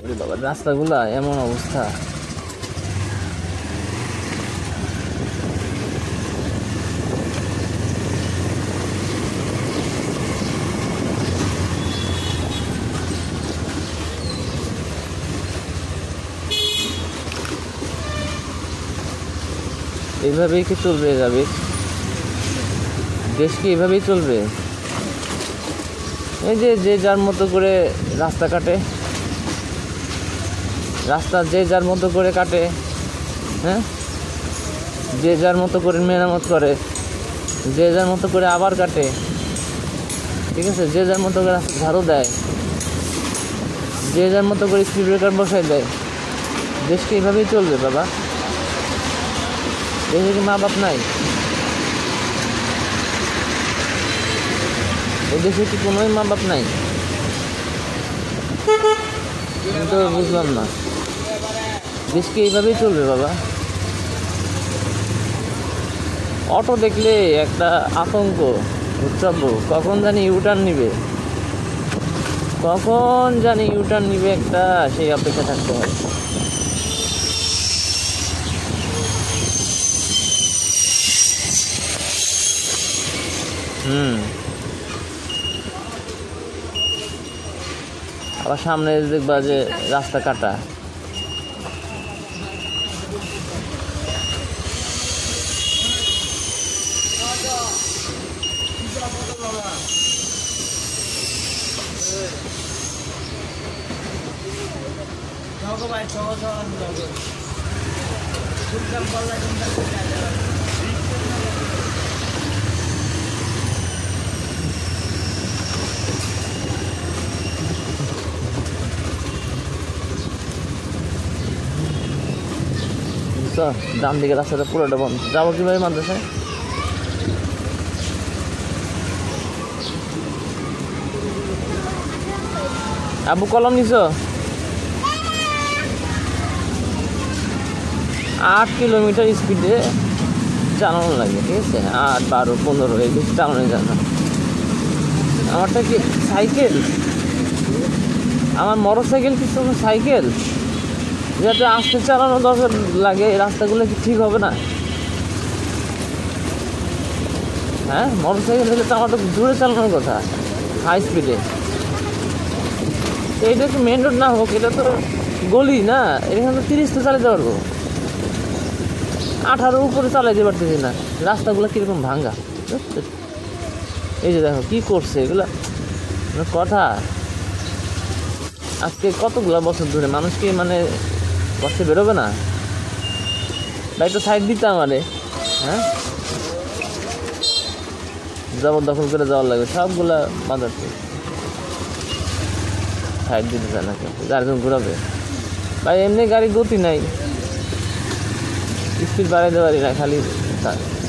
ওরে বাবা, রাস্তাগুলা এমন অবস্থা। এইভাবেই কি চলবে? যাবে দেশ কি এভাবেই চলবে? এই যে যে যার মতো করে রাস্তা কাটে, রাস্তা যে যার মতো করে কাটে, হ্যাঁ, যে যার মতো করে মেরামত করে, যে যার মতো করে আবার কাটে, ঠিক আছে, যে যার মতো করে রাস্তা ঝাড়ু দেয়, যে যার মতো করে স্পিড ব্রেকার বসাই দেয়। দেশ কি এভাবেই চলবে বাবা? দেশে কি মা বাপ নাই? এই দেশে কি কোনোই মা বাপ নাই? আমি তো বুঝলাম না, দেশ কি এইভাবেই চলবে বাবা? অটো দেখলে একটা আতঙ্ক, উৎসব, কখন জানি ইউটার্ন নিবে, কখন জানি ইউটার্ন নিবে, একটা সেই অপেক্ষা থাকতে হয়। আবার সামনে দেখবা যে রাস্তা কাটা। ডান দিকে রাস্তাটা পুরোটা বন্ধ, যাবো কিভাবে মাদ্রাসায়? আবু কলম নিছ? 8 কিলোমিটার স্পিডে চালানো লাগে, ঠিক আছে, 8, 12, 15 এই বেশি চালানো যায় না। আমারটা কি সাইকেল? আমার মোটর সাইকেল কি সাইকেল? যাতে আস্তে চালানো দরকার লাগে, এই রাস্তাগুলো কি ঠিক হবে না? হ্যাঁ, মোটর সাইকেল হলে তো আমার তো দূরে চালানোর কথা, হাই স্পিডে। এইটা তো মেন রোড না হোক, এটা তো গলি না, এখানে তো 30 তো চালাতে পারবো, 18 উপরে চালাইতে পারতেছি না। রাস্তাগুলো কীরকম ভাঙ্গা, এই যে দেখো কি করছে এগুলা কথা। আজকে কতগুলো বছর ধরে মানুষ কি মানে কষ্টে বেরোবে না? তাই তো সাইড দিতে আমারে, হ্যাঁ, জবরদখল করে যাওয়ার লাগে সবগুলা বাজারতে, সাইড দিতে চায় না কেউ, যারজন ঘুরাবে। ভাই এমনি গাড়ি গতি নাই, স্পিড বাড়াইতে পারি না, খালি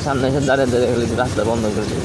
সামনে এসে দাঁড়িয়ে দাঁড়িয়ে খালি রাস্তা বন্ধ করে দিই।